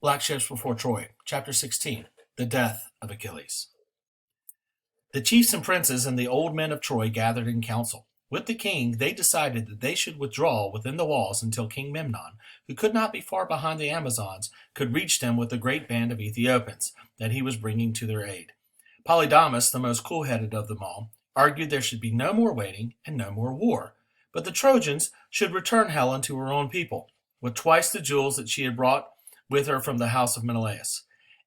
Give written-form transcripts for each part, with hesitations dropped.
Black Ships Before Troy, Chapter 16, The Death of Achilles. The chiefs and princes and the old men of Troy gathered in council. With the king, they decided that they should withdraw within the walls until King Memnon, who could not be far behind the Amazons, could reach them with a great band of Ethiopians that he was bringing to their aid. Polydamas, the most cool-headed of them all, argued there should be no more waiting and no more war, but the Trojans should return Helen to her own people, with twice the jewels that she had brought with her from the house of Menelaus.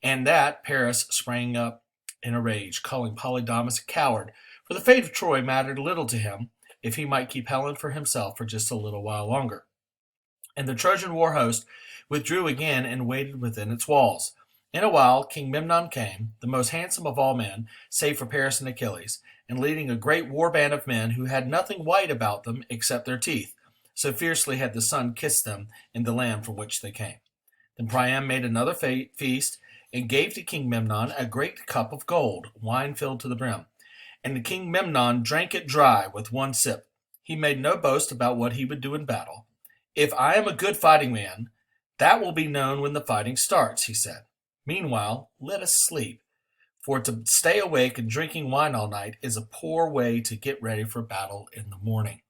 And that Paris sprang up in a rage, calling Polydamas a coward, for the fate of Troy mattered little to him if he might keep Helen for himself for just a little while longer. And the Trojan war host withdrew again and waited within its walls. In a while King Memnon came, the most handsome of all men, save for Paris and Achilles, and leading a great war band of men who had nothing white about them except their teeth, so fiercely had the sun kissed them in the land from which they came. Then Priam made another feast, and gave to King Memnon a great cup of gold, wine filled to the brim. And the King Memnon drank it dry with one sip. He made no boast about what he would do in battle. "If I am a good fighting man, that will be known when the fighting starts," he said. "Meanwhile, let us sleep, for to stay awake and drinking wine all night is a poor way to get ready for battle in the morning."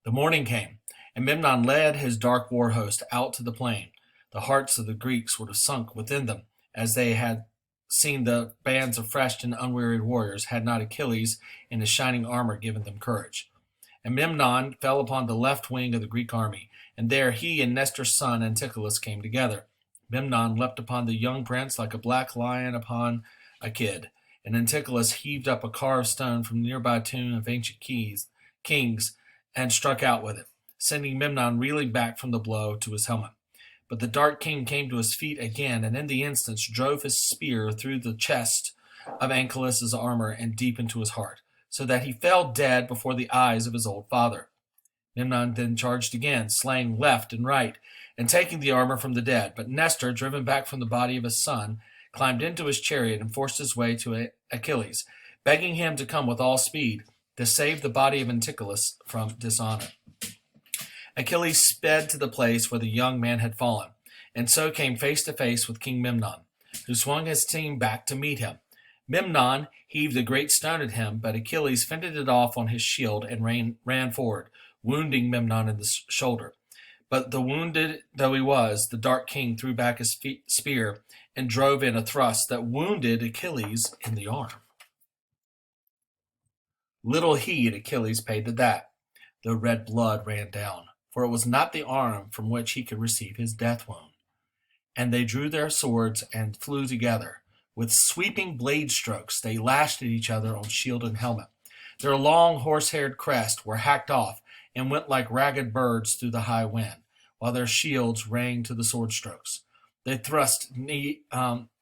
The morning came, and Memnon led his dark war host out to the plain. The hearts of the Greeks would have sunk within them, as they had seen the bands of fresh and unwearied warriors, had not Achilles in his shining armor given them courage. And Memnon fell upon the left wing of the Greek army, and there he and Nestor's son Antilochus came together. Memnon leapt upon the young prince like a black lion upon a kid, and Antilochus heaved up a carved stone from the nearby tomb of ancient kings and struck out with it, sending Memnon reeling back from the blow to his helmet. But the dark king came to his feet again, and in the instant drove his spear through the chest of Anchilus's armor and deep into his heart, so that he fell dead before the eyes of his old father. Memnon then charged again, slaying left and right, and taking the armor from the dead. But Nestor, driven back from the body of his son, climbed into his chariot and forced his way to Achilles, begging him to come with all speed to save the body of Antilochus from dishonor. Achilles sped to the place where the young man had fallen, and so came face to face with King Memnon, who swung his team back to meet him. Memnon heaved a great stone at him, but Achilles fended it off on his shield and ran forward, wounding Memnon in the shoulder. But the wounded though he was, the dark king threw back his spear and drove in a thrust that wounded Achilles in the arm. Little heed Achilles paid to that. The red blood ran down, for it was not the arm from which he could receive his death wound. And they drew their swords and flew together. With sweeping blade strokes they lashed at each other on shield and helmet. Their long horse-haired crests were hacked off and went like ragged birds through the high wind, while their shields rang to the sword strokes. They thrust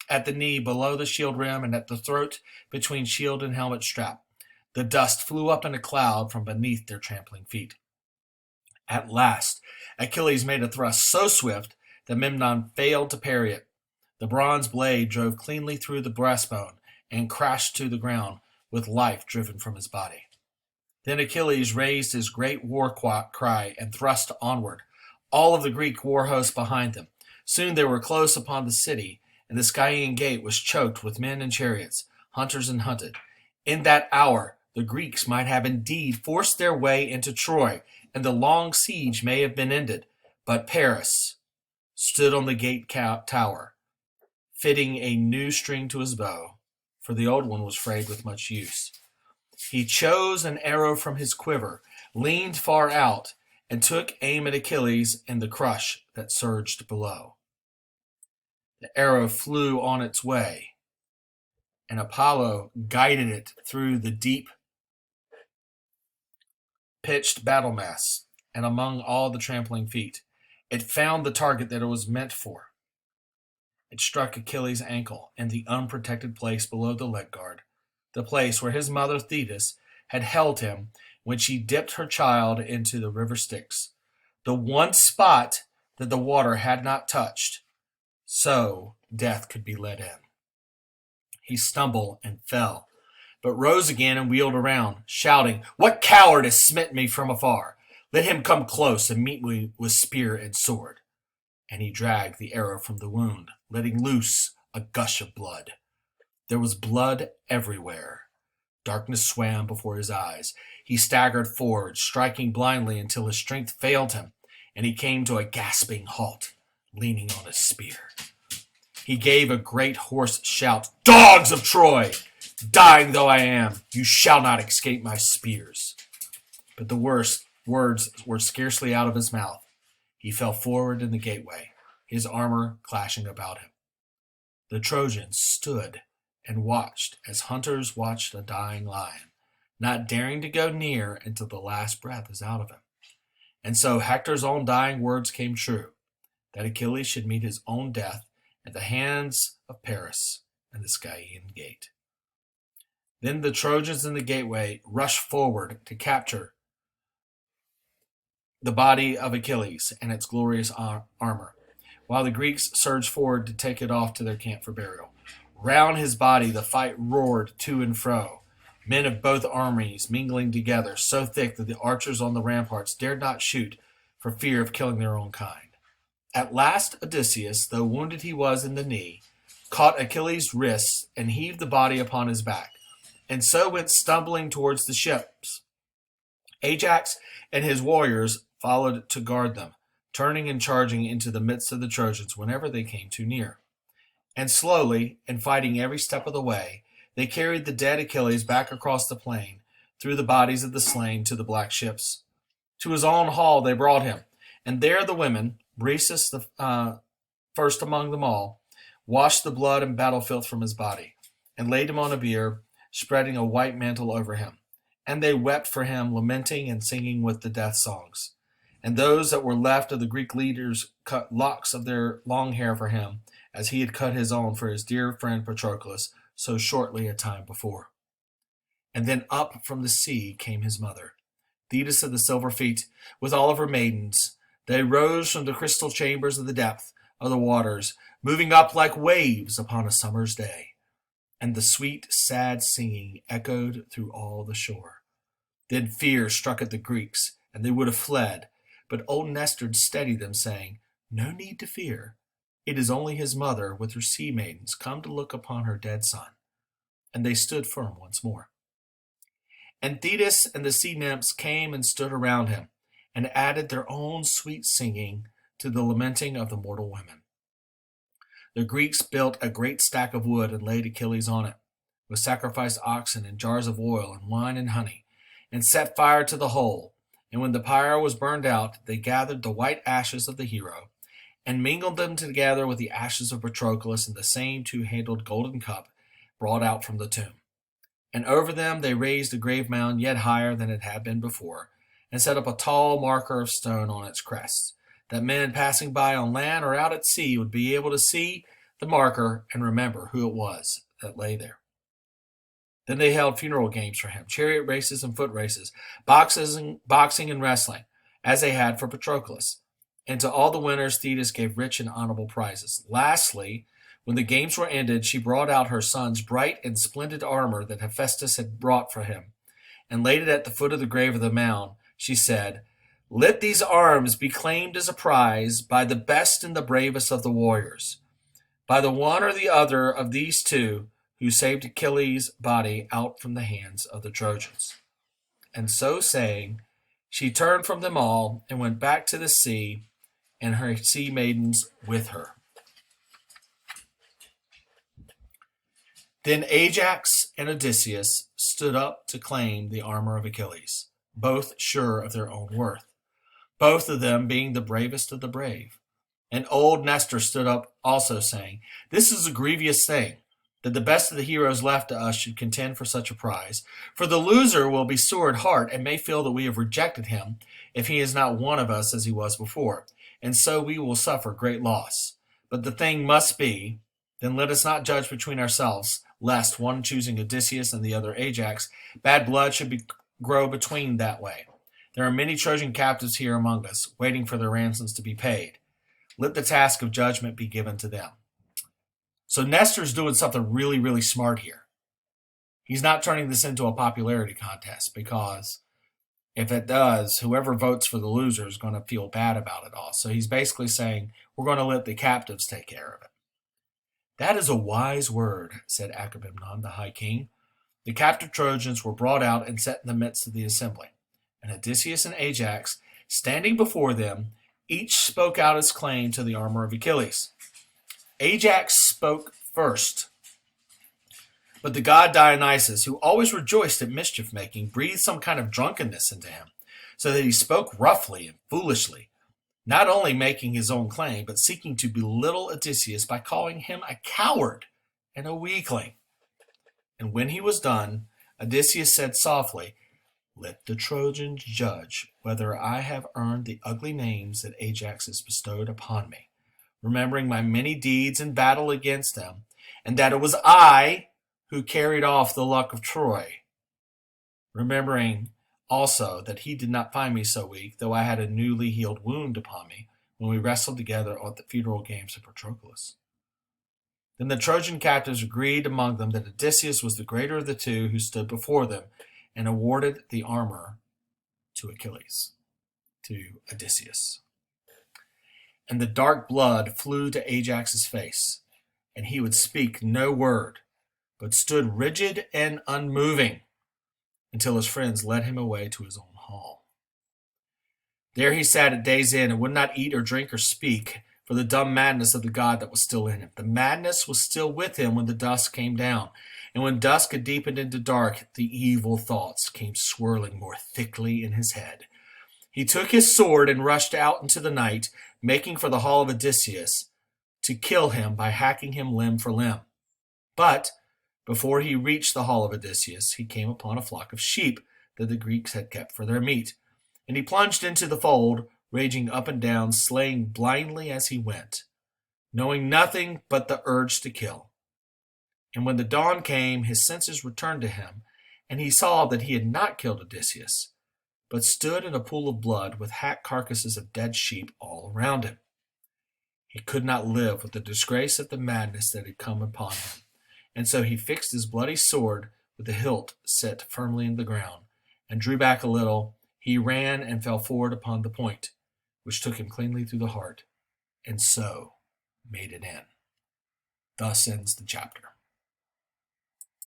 at the knee below the shield rim and at the throat between shield and helmet strap. The dust flew up in a cloud from beneath their trampling feet. At last, Achilles made a thrust so swift that Memnon failed to parry it. The bronze blade drove cleanly through the breastbone and crashed to the ground with life driven from his body. Then Achilles raised his great war cry and thrust onward, all of the Greek war host behind them. Soon they were close upon the city, and the Scaean gate was choked with men and chariots, hunters and hunted. In that hour, the Greeks might have indeed forced their way into Troy, and the long siege may have been ended. But Paris stood on the gate tower, fitting a new string to his bow, for the old one was frayed with much use. He chose an arrow from his quiver, leaned far out, and took aim at Achilles in the crush that surged below. The arrow flew on its way, and Apollo guided it through the deep pitched battle mass, and among all the trampling feet. It found the target that it was meant for. It struck Achilles' ankle in the unprotected place below the leg guard, the place where his mother Thetis had held him when she dipped her child into the river Styx, the one spot that the water had not touched, so death could be let in. He stumbled and fell, but rose again and wheeled around, shouting, "What coward has smitten me from afar? Let him come close and meet me with spear and sword." and he dragged the arrow from the wound, letting loose a gush of blood. There was blood everywhere. Darkness swam before his eyes. He staggered forward, striking blindly until his strength failed him, and he came to a gasping halt, leaning on his spear. He gave a great hoarse shout, "Dogs of Troy! Dying though I am, you shall not escape my spears." But the worst words were scarcely out of his mouth. He fell forward in the gateway, his armor clashing about him. The Trojans stood and watched as hunters watched a dying lion, not daring to go near until the last breath is out of him. And so Hector's own dying words came true, that Achilles should meet his own death at the hands of Paris and the Scaean gate. Then the Trojans in the gateway rushed forward to capture the body of Achilles and its glorious armor, while the Greeks surged forward to take it off to their camp for burial. Round his body the fight roared to and fro, men of both armies mingling together, so thick that the archers on the ramparts dared not shoot for fear of killing their own kind. At last Odysseus, though wounded he was in the knee, caught Achilles' wrists and heaved the body upon his back, and so went stumbling towards the ships. Ajax and his warriors followed to guard them, turning and charging into the midst of the Trojans whenever they came too near. And slowly, and fighting every step of the way, they carried the dead Achilles back across the plain, through the bodies of the slain to the black ships. To his own hall they brought him, and there the women, Rhesus the first among them all, washed the blood and battle filth from his body, and laid him on a bier, spreading a white mantle over him. And they wept for him, lamenting and singing with the death songs. And those that were left of the Greek leaders cut locks of their long hair for him, as he had cut his own for his dear friend Patroclus so shortly a time before. And then up from the sea came his mother, Thetis of the silver feet, with all of her maidens. They rose from the crystal chambers of the depth of the waters, moving up like waves upon a summer's day. And the sweet, sad singing echoed through all the shore. Then fear struck at the Greeks, and they would have fled, but old Nestor steadied them, saying, "No need to fear. It is only his mother with her sea maidens come to look upon her dead son." And they stood firm once more. And Thetis and the sea nymphs came and stood around him, and added their own sweet singing to the lamenting of the mortal women. The Greeks built a great stack of wood and laid Achilles on it, with sacrificed oxen and jars of oil and wine and honey, and set fire to the whole. And when the pyre was burned out, they gathered the white ashes of the hero, and mingled them together with the ashes of Patroclus in the same two-handled golden cup brought out from the tomb. And over them they raised a grave mound yet higher than it had been before, and set up a tall marker of stone on its crest, that men passing by on land or out at sea would be able to see the marker and remember who it was that lay there. Then they held funeral games for him, chariot races and foot races, boxing and wrestling, as they had for Patroclus. And to all the winners Thetis gave rich and honorable prizes. Lastly, when the games were ended, she brought out her son's bright and splendid armor that Hephaestus had brought for him, and laid it at the foot of the grave of the mound. She said, "Let these arms be claimed as a prize by the best and the bravest of the warriors, by the one or the other of these two who saved Achilles' body out from the hands of the Trojans." And so saying, she turned from them all and went back to the sea, and her sea maidens with her. Then Ajax and Odysseus stood up to claim the armor of Achilles, both sure of their own worth, both of them being the bravest of the brave. And old Nestor stood up also, saying, "This is a grievous thing, that the best of the heroes left to us should contend for such a prize. For the loser will be sore at heart, and may feel that we have rejected him, if he is not one of us as he was before, and so we will suffer great loss. But the thing must be, then let us not judge between ourselves, lest, one choosing Odysseus and the other Ajax, bad blood should grow between that way. There are many Trojan captives here among us, waiting for their ransoms to be paid. Let the task of judgment be given to them." So Nestor's doing something really, really smart here. He's not turning this into a popularity contest, because If it does, whoever votes for the loser is going to feel bad about it all. So he's basically saying, we're going to let the captives take care of it. That is a wise word, said Agamemnon, the high king. The captive Trojans were brought out and set in the midst of the assembly. And Odysseus and Ajax, standing before them, each spoke out his claim to the armor of Achilles. Ajax spoke first. But the god Dionysus, who always rejoiced at mischief-making, breathed some kind of drunkenness into him, so that he spoke roughly and foolishly, not only making his own claim, but seeking to belittle Odysseus by calling him a coward and a weakling. And when he was done, Odysseus said softly, "Let the Trojans judge whether I have earned the ugly names that Ajax has bestowed upon me, remembering my many deeds in battle against them, and that it was I who carried off the luck of Troy, remembering also that he did not find me so weak, though I had a newly healed wound upon me when we wrestled together at the funeral games of Patroclus." Then the Trojan captives agreed among them that Odysseus was the greater of the two who stood before them, and awarded the armor to Odysseus. And the dark blood flew to Ajax's face, and he would speak no word, but stood rigid and unmoving until his friends led him away to his own hall. There he sat at day's end and would not eat or drink or speak for the dumb madness of the god that was still in him. The madness was still with him when the dusk came down, and when dusk had deepened into dark, the evil thoughts came swirling more thickly in his head. He took his sword and rushed out into the night, making for the hall of Odysseus, to kill him by hacking him limb for limb. But before he reached the hall of Odysseus, he came upon a flock of sheep that the Greeks had kept for their meat, and he plunged into the fold, raging up and down, slaying blindly as he went, knowing nothing but the urge to kill. And when the dawn came, his senses returned to him, and he saw that he had not killed Odysseus, but stood in a pool of blood with hacked carcasses of dead sheep all around him. He could not live with the disgrace of the madness that had come upon him, and so he fixed his bloody sword with the hilt set firmly in the ground, and drew back a little. He ran and fell forward upon the point, which took him cleanly through the heart, and so made an end. Thus ends the chapter.